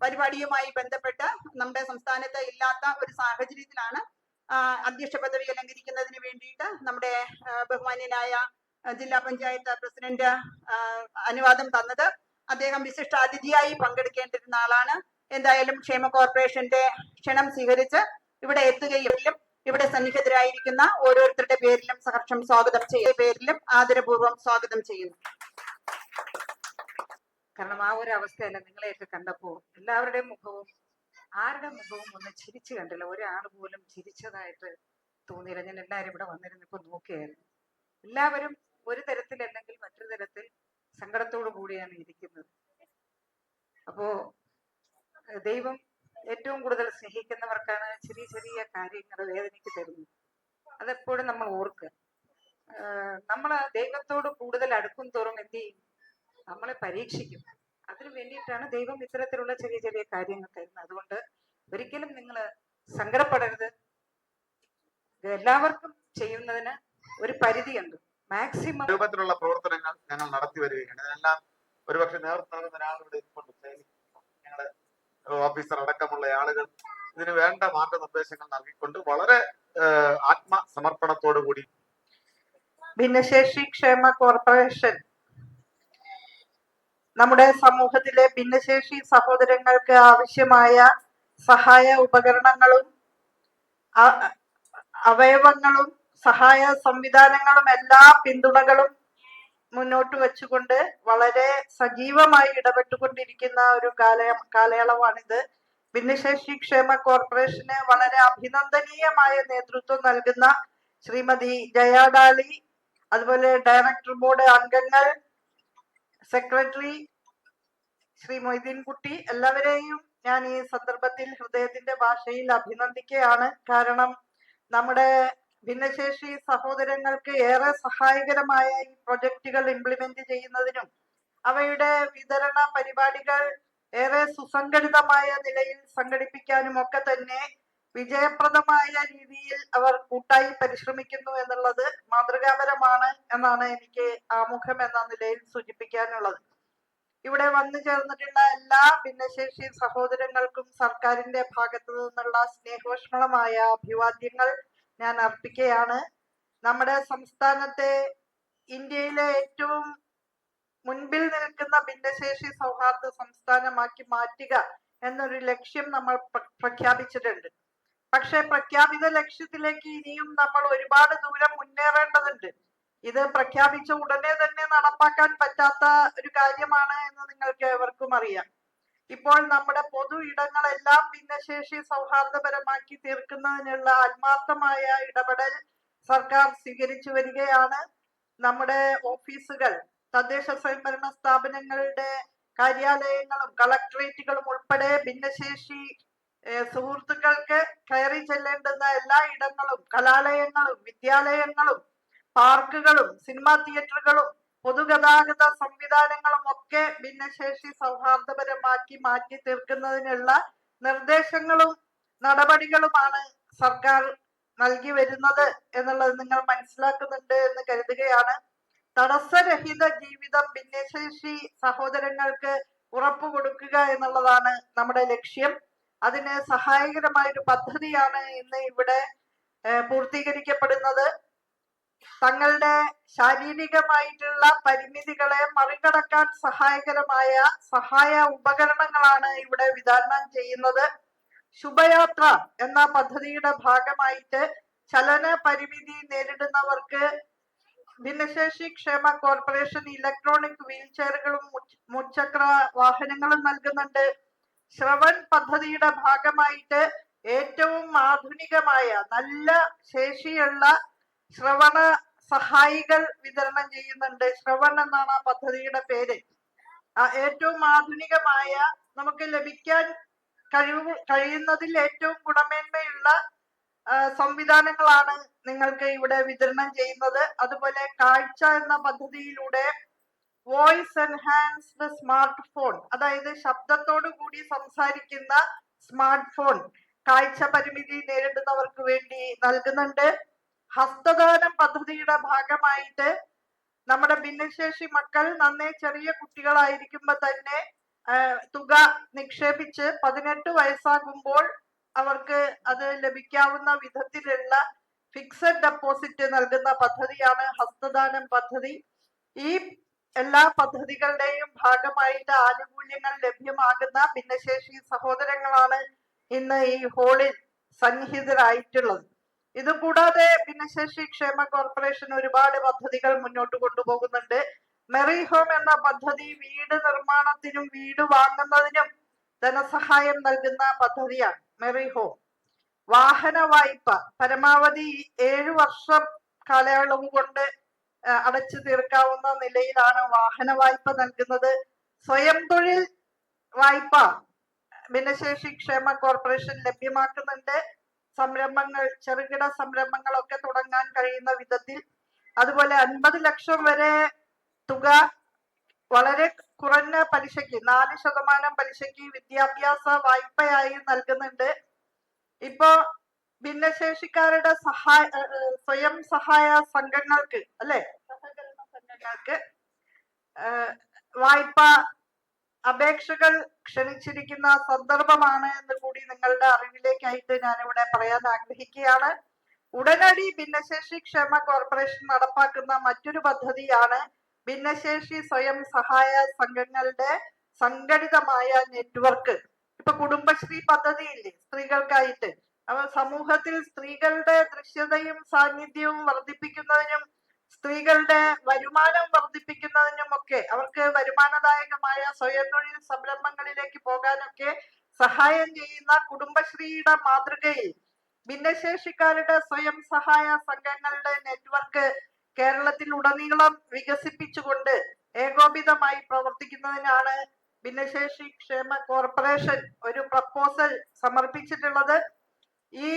പരിപാടിയുമായി ബന്ധപ്പെട്ട് നമ്മുടെ സംസ്ഥാനത്ത് ഇല്ലാത്ത ഒരു സാഹചര്യത്തിലാണ് അധ്യക്ഷ പദവി അലങ്കരിക്കുന്നതിന് വേണ്ടിയിട്ട് നമ്മുടെ ബഹുമാന്യനായ ജില്ലാ പഞ്ചായത്ത് പ്രസിഡന്റ് അനുവാദം തന്നത്. അദ്ദേഹം വിശിഷ്ടാതിഥിയായി പങ്കെടുക്കേണ്ടിരുന്ന ആളാണ്. എന്തായാലും ക്ഷേമ കോർപ്പറേഷന്റെ ക്ഷണം സ്വീകരിച്ച് ഇവിടെ എത്തുകയും ഇവിടെ സന്നിഹിതരായിരിക്കുന്ന ഓരോരുത്തരുടെ പേരിലും സഹർഷം സ്വാഗതം പേരിലും ആദരപൂർവ്വം സ്വാഗതം ചെയ്യുന്നു. കാരണം ആ ഒരു അവസ്ഥയല്ല നിങ്ങളെയൊക്കെ കണ്ടപ്പോൾ എല്ലാവരുടെയും മുഖവും ആരുടെ മുഖവും ഒന്ന് ചിരിച്ചു കണ്ടില്ല. ഒരാൾ പോലും ചിരിച്ചതായിട്ട് തോന്നിയില്ല. ഞാൻ എല്ലാവരും ഇവിടെ വന്നിരുന്നപ്പോൾ നോക്കിയായിരുന്നു. എല്ലാവരും ഒരു തരത്തിൽ അല്ലെങ്കിൽ മറ്റൊരു തരത്തിൽ സങ്കടത്തോടു കൂടിയാണ് ഇരിക്കുന്നത്. അപ്പോ ദൈവം ഏറ്റവും കൂടുതൽ സ്നേഹിക്കുന്നവർക്കാണ് ചെറിയ ചെറിയ കാര്യങ്ങൾ വേദനയ്ക്ക് തരുന്നത്. അതെപ്പോഴും നമ്മൾ ഓർക്കുക. നമ്മൾ ദൈവത്തോട് കൂടുതൽ അടുക്കും തോറും എന്ത് ചെയ്യും? നമ്മളെ പരീക്ഷിക്കും. അതിനു വേണ്ടിയിട്ടാണ് ദൈവം ഇത്തരത്തിലുള്ള ചെറിയ ചെറിയ കാര്യങ്ങൾ തരുന്നത്. അതുകൊണ്ട് ഒരിക്കലും നിങ്ങൾ സങ്കടപ്പെടരുത്. എല്ലാവർക്കും ചെയ്യുന്നതിന് ഒരു പരിധിയുണ്ട്. മാക്സിമം രൂപത്തിലുള്ള പ്രവർത്തനങ്ങൾ ഞങ്ങൾ നടത്തി വരികയാണ്. ഇതെല്ലാം ഒരുപക്ഷെ നേതൃത്വം നൽകുന്ന ഒരാളിവിടെ ഇരിപ്പുണ്ട്. ഞങ്ങളുടെ ഓഫീസർ അടക്കമുള്ള ആളുകൾ ഇതിന് വേണ്ട മാർഗനിർദ്ദേശങ്ങൾ നൽകിക്കൊണ്ട് വളരെ ആത്മസമർപ്പണത്തോടു കൂടി ഭിന്നശേഷി ക്ഷേമ കോർപ്പറേഷൻ നമ്മുടെ സമൂഹത്തിലെ ഭിന്നശേഷി സഹോദരങ്ങൾക്ക് ആവശ്യമായ സഹായ ഉപകരണങ്ങളും അവയവങ്ങളും സഹായ സംവിധാനങ്ങളും എല്ലാ പിന്തുണകളും മുന്നോട്ട് വെച്ചുകൊണ്ട് വളരെ സജീവമായി ഇടപെട്ടുകൊണ്ടിരിക്കുന്ന ഒരു കാലയളവാണിത്. ഭിന്നശേഷി ക്ഷേമ കോർപ്പറേഷന് വളരെ അഭിനന്ദനീയമായ നേതൃത്വം നൽകുന്ന ശ്രീമതി ജയാഡാലി, അതുപോലെ ഡയറക്ടർ ബോർഡ് അംഗങ്ങൾ, സെക്രട്ടറി ശ്രീ മൊയ്തീൻകുട്ടി, എല്ലാവരെയും ഞാൻ ഈ സന്ദർഭത്തിൽ ഹൃദയത്തിന്റെ ഭാഷയിൽ അഭിനന്ദിക്കുകയാണ്. കാരണം നമ്മുടെ ഭിന്നശേഷി സഹോദരങ്ങൾക്ക് ഏറെ സഹായകരമായ ഈ പ്രൊജക്റ്റുകൾ ഇംപ്ലിമെന്റ് ചെയ്യുന്നതിനും അവയുടെ വിതരണ പരിപാടികൾ ഏറെ സുസംഘടിതമായ നിലയിൽ സംഘടിപ്പിക്കാനും ഒക്കെ തന്നെ വിജയപ്രദമായ രീതിയിൽ അവർ കൂട്ടായി പരിശ്രമിക്കുന്നു എന്നുള്ളത് മാതൃകാപരമാണ് എന്നാണ് എനിക്ക് ആമുഖം എന്ന നിലയിൽ സൂചിപ്പിക്കാനുള്ളത്. ഇവിടെ വന്നു ചേർന്നിട്ടുള്ള എല്ലാ ഭിന്നശേഷി സഹോദരങ്ങൾക്കും സർക്കാരിന്റെ ഭാഗത്തു നിന്നുള്ള സ്നേഹോഷ്മളമായ അഭിവാദ്യങ്ങൾ ഞാൻ അർപ്പിക്കുകയാണ്. നമ്മുടെ സംസ്ഥാനത്തെ ഇന്ത്യയിലെ ഏറ്റവും മുൻപിൽ നിൽക്കുന്ന ഭിന്നശേഷി സൗഹാർദ്ദ സംസ്ഥാനമാക്കി മാറ്റുക എന്നൊരു ലക്ഷ്യം നമ്മൾ പ്രഖ്യാപിച്ചിട്ടുണ്ട്. പക്ഷെ പ്രഖ്യാപിത ലക്ഷ്യത്തിലേക്ക് ഇനിയും നമ്മൾ ഒരുപാട് ദൂരം മുന്നേറേണ്ടതുണ്ട്. ഇത് പ്രഖ്യാപിച്ച ഉടനെ തന്നെ നടപ്പാക്കാൻ പറ്റാത്ത ഒരു കാര്യമാണ് എന്ന് നിങ്ങൾക്ക് ഏവർക്കും അറിയാം. ഇപ്പോൾ നമ്മുടെ പൊതു ഇടങ്ങളെല്ലാം ഭിന്നശേഷി സൗഹാർദ്ദപരമാക്കി തീർക്കുന്നതിനുള്ള ആത്മാർത്ഥമായ ഇടപെടൽ സർക്കാർ സ്വീകരിച്ചു വരികയാണ്. നമ്മുടെ ഓഫീസുകൾ, തദ്ദേശ സ്വയംഭരണ സ്ഥാപനങ്ങളുടെ കാര്യാലയങ്ങളും കളക്ടറേറ്റുകളും ഉൾപ്പെടെ ഭിന്നശേഷി സുഹൃത്തുക്കൾക്ക് കയറി ചെല്ലേണ്ടുന്ന എല്ലാ ഇടങ്ങളും, കലാലയങ്ങളും വിദ്യാലയങ്ങളും പാർക്കുകളും സിനിമാ തിയേറ്ററുകളും പൊതുഗതാഗത സംവിധാനങ്ങളും ഒക്കെ ഭിന്നശേഷി സൗഹാർദ്ദപരമാക്കി മാറ്റി തീർക്കുന്നതിനുള്ള നിർദ്ദേശങ്ങളും നടപടികളുമാണ് സർക്കാർ നൽകി വരുന്നത് എന്നുള്ളത് നിങ്ങൾ മനസ്സിലാക്കുന്നുണ്ട് എന്ന് കരുതുകയാണ്. തടസ്സരഹിത ജീവിതം ഭിന്നശേഷി സഹോദരങ്ങൾക്ക് ഉറപ്പു കൊടുക്കുക എന്നുള്ളതാണ് നമ്മുടെ ലക്ഷ്യം. അതിന് സഹായകരമായ ഒരു പദ്ധതിയാണ് ഇന്ന് ഇവിടെ പൂർത്തീകരിക്കപ്പെടുന്നത്. തങ്ങളുടെ ശാരീരികമായിട്ടുള്ള പരിമിതികളെ മറികടക്കാൻ സഹായകരമായ സഹായ ഉപകരണങ്ങളാണ് ഇവിടെ വിതരണം ചെയ്യുന്നത്. ശുഭയാത്ര എന്ന പദ്ധതിയുടെ ഭാഗമായിട്ട് ചലന പരിമിതി നേരിടുന്നവർക്ക് ഭിന്നശേഷി ക്ഷേമ കോർപ്പറേഷൻ ഇലക്ട്രോണിക് വീൽ ചെയറുകളും മുച്ചക്ര വാഹനങ്ങളും നൽകുന്നുണ്ട്. ശ്രവൺ പദ്ധതിയുടെ ഭാഗമായിട്ട് ഏറ്റവും ആധുനികമായ നല്ല ശേഷിയുള്ള ശ്രവണ സഹായികൾ വിതരണം ചെയ്യുന്നുണ്ട്. ശ്രവൺ എന്നാണ് ആ പദ്ധതിയുടെ പേര്. ഏറ്റവും ആധുനികമായ നമുക്ക് ലഭിക്കാൻ കഴിയുന്നതിൽ ഏറ്റവും ഗുണമേന്മയുള്ള സംവിധാനങ്ങളാണ് നിങ്ങൾക്ക് ഇവിടെ വിതരണം ചെയ്യുന്നത്. അതുപോലെ കാഴ്ച എന്ന പദ്ധതിയിലൂടെ വോയിസ് എൻഹാൻസ്ഡ് സ്മാർട്ട് ഫോൺ, അതായത് ശബ്ദത്തോടു കൂടി സംസാരിക്കുന്ന സ്മാർട്ട് ഫോൺ കാഴ്ച പരിമിതി നേരിടുന്നവർക്ക് വേണ്ടി നൽകുന്നുണ്ട്. ഹസ്തദാനം പദ്ധതിയുടെ ഭാഗമായിട്ട് നമ്മുടെ ഭിന്നശേഷി മക്കൾ നന്നേ ചെറിയ കുട്ടികളായിരിക്കുമ്പോൾ തന്നെ തുക നിക്ഷേപിച്ച് 18 വയസ്സാകുമ്പോൾ അവർക്ക് അത് ലഭിക്കാവുന്ന വിധത്തിലുള്ള ഫിക്സഡ് ഡെപ്പോസിറ്റ് നൽകുന്ന പദ്ധതിയാണ് ഹസ്തദാനം പദ്ധതി. ഈ എല്ലാ പദ്ധതികളുടെയും ഭാഗമായിട്ട് ആനുകൂല്യങ്ങൾ ലഭ്യമാകുന്ന ഭിന്നശേഷി സഹോദരങ്ങളാണ് ഇന്ന് ഈ ഹോളിൽ സന്നിഹിതരായിട്ടുള്ളത്. ഇതുകൂടാതെ ഭിന്നശേഷി ക്ഷേമ കോർപ്പറേഷൻ ഒരുപാട് പദ്ധതികൾ മുന്നോട്ട് കൊണ്ടുപോകുന്നുണ്ട്. മെറി ഹോം എന്ന പദ്ധതി വീട് നിർമ്മാണത്തിനും വീട് വാങ്ങുന്നതിനും ധനസഹായം നൽകുന്ന പദ്ധതിയാണ് മെറി ഹോം. വാഹന വായ്പ പരമാവധി 7 വർഷം കാലയളവ് കൊണ്ട് അടച്ചു തീർക്കാവുന്ന നിലയിലാണ് വാഹന വായ്പ നൽകുന്നത്. സ്വയം തൊഴിൽ വായ്പ ഭിന്നശേഷി ക്ഷേമ കോർപ്പറേഷൻ ലഭ്യമാക്കുന്നുണ്ട്. സംരംഭങ്ങൾ, ചെറുകിട സംരംഭങ്ങളൊക്കെ തുടങ്ങാൻ കഴിയുന്ന വിധത്തിൽ. അതുപോലെ 50 ലക്ഷം വരെ തുക വളരെ കുറഞ്ഞ പലിശയ്ക്ക് 4% പലിശയ്ക്ക് വിദ്യാഭ്യാസ വായ്പയായി നൽകുന്നുണ്ട്. ഇപ്പോ ഭിന്നശേഷിക്കാരുടെ സ്വയം സഹായ സംഘങ്ങൾക്ക് സഹകരണ സംഘങ്ങൾക്ക് വായ്പ അപേക്ഷകൾ ക്ഷണിച്ചിരിക്കുന്ന സന്ദർഭമാണ് എന്ന് കൂടി നിങ്ങളുടെ അറിവിലേക്കായിട്ട് ഞാനിവിടെ പറയാൻ ആഗ്രഹിക്കുകയാണ്. ഉടനടി ഭിന്നശേഷി ക്ഷേമ കോർപ്പറേഷൻ നടപ്പാക്കുന്ന മറ്റൊരു പദ്ധതിയാണ് ഭിന്നശേഷി സ്വയം സഹായ സംഘങ്ങളുടെ സംഘടിതമായ നെറ്റ്വർക്ക്. ഇപ്പൊ കുടുംബശ്രീ പദ്ധതിയില്ലേ സ്ത്രീകൾക്കായിട്ട്, സമൂഹത്തിൽ സ്ത്രീകളുടെ ദൃശ്യതയും സാന്നിധ്യവും വർദ്ധിപ്പിക്കുന്നതിനും സ്ത്രീകളുടെ വരുമാനം വർദ്ധിപ്പിക്കുന്നതിനും ഒക്കെ, അവർക്ക് വരുമാനദായകമായ സ്വയം തൊഴിൽ സംരംഭങ്ങളിലേക്ക് പോകാനൊക്കെ സഹായം ചെയ്യുന്ന കുടുംബശ്രീയുടെ മാതൃകയിൽ ഭിന്നശേഷിക്കാരുടെ സ്വയം സഹായ സംഘങ്ങളുടെ നെറ്റ്വർക്ക് കേരളത്തിൽ ഉടനീളം വികസിപ്പിച്ചുകൊണ്ട് ഏകോപിതമായി പ്രവർത്തിക്കുന്നതിനാണ് ഭിന്നശേഷി ക്ഷേമ കോർപ്പറേഷൻ ഒരു പ്രപ്പോസൽ സമർപ്പിച്ചിട്ടുള്ളത്. ഈ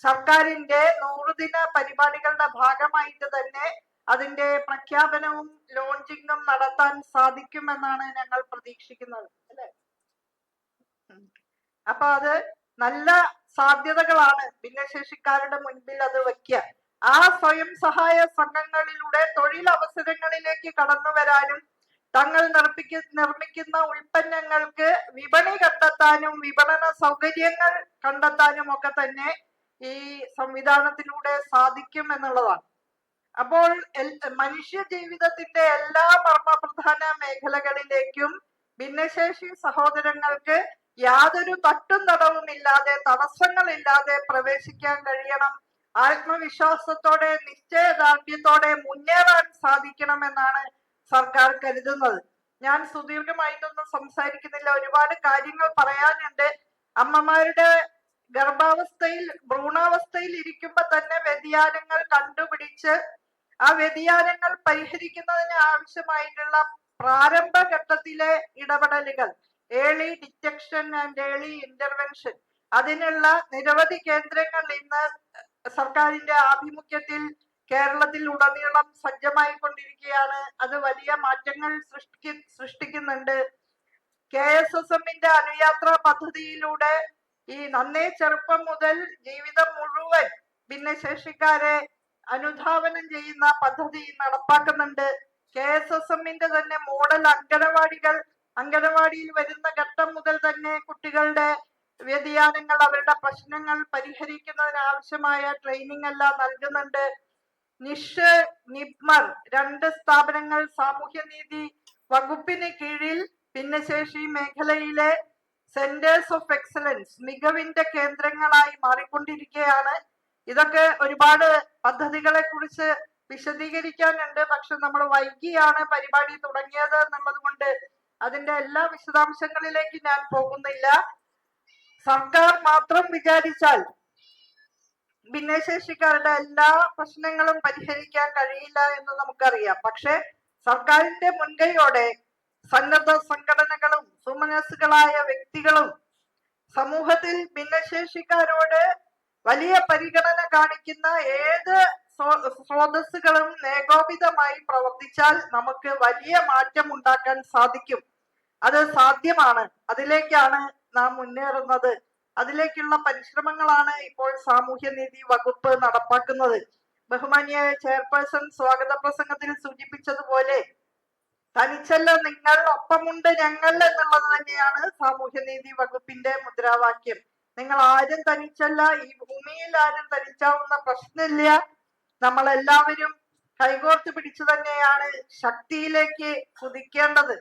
സർക്കാരിന്റെ 100 ദിന പരിപാടികളുടെ ഭാഗമായിട്ട് തന്നെ അതിന്റെ പ്രഖ്യാപനവും ലോഞ്ചിങ്ങും നടത്താൻ സാധിക്കുമെന്നാണ് ഞങ്ങൾ പ്രതീക്ഷിക്കുന്നത്, അല്ലെ? അപ്പൊ അത് നല്ല സാധ്യതകളാണ് ഭിന്നശേഷിക്കാരുടെ മുൻപിൽ അത് വയ്ക്കുക. ആ സ്വയം സഹായ സംഘങ്ങളിലൂടെ തൊഴിലവസരങ്ങളിലേക്ക് കടന്നു വരാനും തങ്ങൾ നിർമ്മിക്കുന്ന ഉൽപ്പന്നങ്ങൾക്ക് വിപണി കണ്ടെത്താനും വിപണന സൗകര്യങ്ങൾ കണ്ടെത്താനും ഒക്കെ തന്നെ ഈ സംവിധാനത്തിലൂടെ സാധിക്കും എന്നുള്ളതാണ്. അപ്പോൾ മനുഷ്യ ജീവിതത്തിന്റെ എല്ലാ മർമ്മപ്രധാന മേഖലകളിലേക്കും ഭിന്നശേഷി സഹോദരങ്ങൾക്ക് യാതൊരു തട്ടും തടവുമില്ലാതെ, തടസ്സങ്ങളില്ലാതെ പ്രവേശിക്കാൻ കഴിയണം. ആത്മവിശ്വാസത്തോടെ, നിശ്ചയദാർഢ്യത്തോടെ മുന്നേറാൻ സാധിക്കണമെന്നാണ് സർക്കാർ കരുതുന്നത്. ഞാൻ സുദീർഘമായിട്ടൊന്നും സംസാരിക്കുന്നില്ല, ഒരുപാട് കാര്യങ്ങൾ പറയാനുണ്ട്. അമ്മമാരുടെ ഗർഭാവസ്ഥയിൽ, ഭ്രൂണാവസ്ഥയിൽ ഇരിക്കുമ്പോ തന്നെ വ്യതിയാനങ്ങൾ കണ്ടുപിടിച്ച് ആ വ്യതിയാനങ്ങൾ പരിഹരിക്കുന്നതിന് ആവശ്യമായിട്ടുള്ള പ്രാരംഭഘട്ടത്തിലെ ഇടപെടലുകൾ, early detection and early intervention, അതിനുള്ള നിരവധി കേന്ദ്രങ്ങൾ ഇന്ന് സർക്കാരിന്റെ ആഭിമുഖ്യത്തിൽ കേരളത്തിൽ ഉടനീളം സജ്ജമായിക്കൊണ്ടിരിക്കുകയാണ്. അത് വലിയ മാറ്റങ്ങൾ സൃഷ്ടിക്കുന്നുണ്ട്. KSSMന്റെ അനുയാത്ര പദ്ധതിയിലൂടെ ഈ നന്നേ ചെറുപ്പം മുതൽ ജീവിതം മുഴുവൻ ഭിന്നശേഷിക്കാരെ അനുധാവനം ചെയ്യുന്ന പദ്ധതി നടപ്പാക്കുന്നുണ്ട്. KSSMന്റെ തന്നെ മോഡൽ അംഗനവാടികൾ, അംഗനവാടിയിൽ വരുന്ന ഘട്ടം മുതൽ തന്നെ കുട്ടികളുടെ വ്യതിയാനങ്ങൾ, അവരുടെ പ്രശ്നങ്ങൾ പരിഹരിക്കുന്നതിന് ആവശ്യമായ ട്രെയിനിങ് എല്ലാം നൽകുന്നുണ്ട്. നിഷ്, നിപ്മർ 2 സ്ഥാപനങ്ങൾ സാമൂഹ്യനീതി വകുപ്പിന് കീഴിൽ ഭിന്നശേഷി മേഖലയിലെ സെന്റേഴ്സ് ഓഫ് എക്സലൻസ്, മികവിന്റെ കേന്ദ്രങ്ങളായി മാറിക്കൊണ്ടിരിക്കുകയാണ്. ഇതൊക്കെ ഒരുപാട് പദ്ധതികളെ കുറിച്ച് വിശദീകരിക്കാനുണ്ട്. പക്ഷെ നമ്മൾ വൈകിയാണ് പരിപാടി തുടങ്ങിയത് എന്നുള്ളത് കൊണ്ട് അതിന്റെ എല്ലാ വിശദാംശങ്ങളിലേക്ക് ഞാൻ പോകുന്നില്ല. സർക്കാർ മാത്രം വിചാരിച്ചാൽ ഭിന്നശേഷിക്കാരുടെ എല്ലാ പ്രശ്നങ്ങളും പരിഹരിക്കാൻ കഴിയില്ല എന്ന് നമുക്കറിയാം. പക്ഷെ സർക്കാരിന്റെ മുൻകൈയോടെ സന്നദ്ധ സംഘടനകളും സുമനസ്സുകളായ വ്യക്തികളും സമൂഹത്തിൽ ഭിന്നശേഷിക്കാരോട് വലിയ പരിഗണന കാണിക്കുന്ന ഏത് സ്രോതസ്സുകളും ഏകോപിതമായി പ്രവർത്തിച്ചാൽ നമുക്ക് വലിയ മാറ്റം ഉണ്ടാക്കാൻ സാധിക്കും. അത് സാധ്യമാണ്. അതിലേക്കാണ് നാം മുന്നേറുന്നത്. അതിലേക്കുള്ള പരിശ്രമങ്ങളാണ് ഇപ്പോൾ സാമൂഹ്യനീതി വകുപ്പ് നടപ്പാക്കുന്നത്. ബഹുമാന്യ ചെയർപേഴ്സൺ സ്വാഗത പ്രസംഗത്തിൽ സൂചിപ്പിച്ചതുപോലെ തനിച്ചല്ല നിങ്ങൾ, ഒപ്പമുണ്ട് ഞങ്ങൾ എന്നുള്ളത് തന്നെയാണ് സാമൂഹ്യനീതി വകുപ്പിന്റെ മുദ്രാവാക്യം. നിങ്ങൾ ആരും തനിച്ചല്ല, ഈ ഭൂമിയിൽ ആരും തനിച്ചാവുന്ന പ്രശ്നമില്ല. നമ്മളെല്ലാവരും കൈകോർത്ത് പിടിച്ചു തന്നെയാണ് ശക്തിയിലേക്ക് കുതിക്കേണ്ടത്.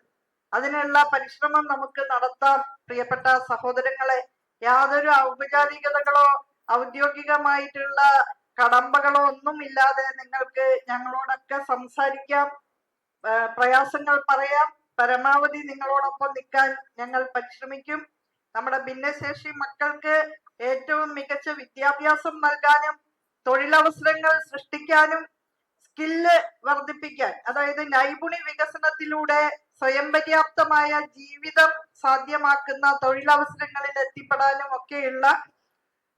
അതിനുള്ള പരിശ്രമം നമുക്ക് നടത്താം. പ്രിയപ്പെട്ട സഹോദരങ്ങളെ, യാതൊരു ഔപചാരികതകളോ ഔദ്യോഗികമായിട്ടുള്ള കടമ്പകളോ ഒന്നും ഇല്ലാതെ നിങ്ങൾക്ക് ഞങ്ങളോടൊക്കെ സംസാരിക്കാം, പ്രയാസങ്ങൾ പറയാം. പരമാവധി നിങ്ങളോടൊപ്പം നിൽക്കാൻ ഞങ്ങൾ പരിശ്രമിക്കും. നമ്മുടെ ഭിന്നശേഷി മക്കൾക്ക് ഏറ്റവും മികച്ച വിദ്യാഭ്യാസം നൽകാനും തൊഴിലവസരങ്ങൾ സൃഷ്ടിക്കാനും സ്കില്ല് വർദ്ധിപ്പിക്കാൻ, അതായത് നൈപുണ്യ വികസനത്തിലൂടെ സ്വയം പര്യാപ്തമായ ജീവിതം സാധ്യമാക്കുന്ന തൊഴിലവസരങ്ങളിൽ എത്തിപ്പെടാനും ഒക്കെയുള്ള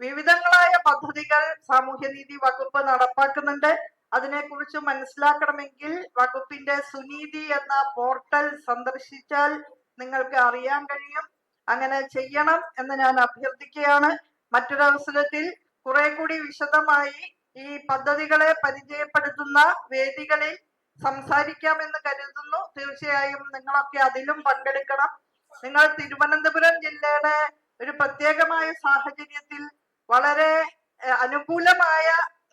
വിവിധങ്ങളായ പദ്ധതികൾ സാമൂഹ്യനീതി വകുപ്പ് നടപ്പാക്കുന്നുണ്ട്. അതിനെക്കുറിച്ച് മനസ്സിലാക്കണമെങ്കിൽ വകുപ്പിന്റെ സുനീതി എന്ന പോർട്ടൽ സന്ദർശിച്ചാൽ നിങ്ങൾക്ക് അറിയാൻ കഴിയും. അങ്ങനെ ചെയ്യണം എന്ന് ഞാൻ അഭ്യർത്ഥിക്കുകയാണ്. മറ്റൊരവസരത്തിൽ കുറെ കൂടി വിശദമായി ഈ പദ്ധതികളെ പരിചയപ്പെടുത്തുന്ന വേദികളിൽ സംസാരിക്കാമെന്ന് കരുതുന്നു. തീർച്ചയായും നിങ്ങളൊക്കെ അതിലും പങ്കെടുക്കണം. നിങ്ങൾ തിരുവനന്തപുരം ജില്ലയുടെ ഒരു പ്രത്യേകമായ സാഹചര്യത്തിൽ വളരെ അനുകൂലമായ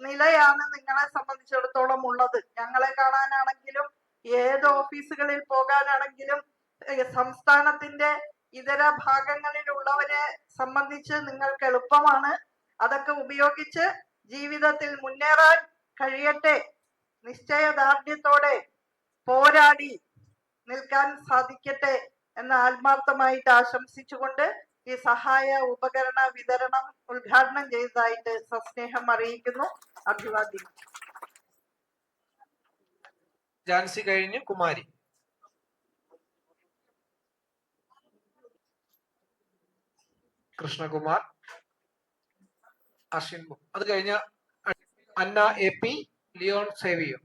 നിലയാണ് നിങ്ങളെ സംബന്ധിച്ചിടത്തോളം ഉള്ളത്. ഞങ്ങളെ കാണാനാണെങ്കിലും ഏത് ഓഫീസുകളിൽ പോകാനാണെങ്കിലും സംസ്ഥാനത്തിന്റെ ഇതര ഭാഗങ്ങളിലുള്ളവരെ സംബന്ധിച്ച് നിങ്ങൾക്ക് എളുപ്പമാണ്. അതൊക്കെ ഉപയോഗിച്ച് ജീവിതത്തിൽ മുന്നേറാൻ കഴിയട്ടെ. നിശ്ചയദാർഢ്യത്തോടെ പോരാടി നിൽക്കാൻ സാധിക്കട്ടെ എന്ന് ആത്മാർത്ഥമായിട്ട് ആശംസിച്ചുകൊണ്ട് ഈ സഹായ ഉപകരണ വിതരണം ഉദ്ഘാടനം ചെയ്തതായിട്ട് സസ്നേഹം അറിയിക്കുന്നു. അഭിവാദ്യം. ജാൻസി കഴിഞ്ഞു കുമാരി. കൃഷ്ണകുമാർ, അശ്വിൻ, അത് കഴിഞ്ഞ അന്ന എ പി, ലിയോൺ സേവിയോ.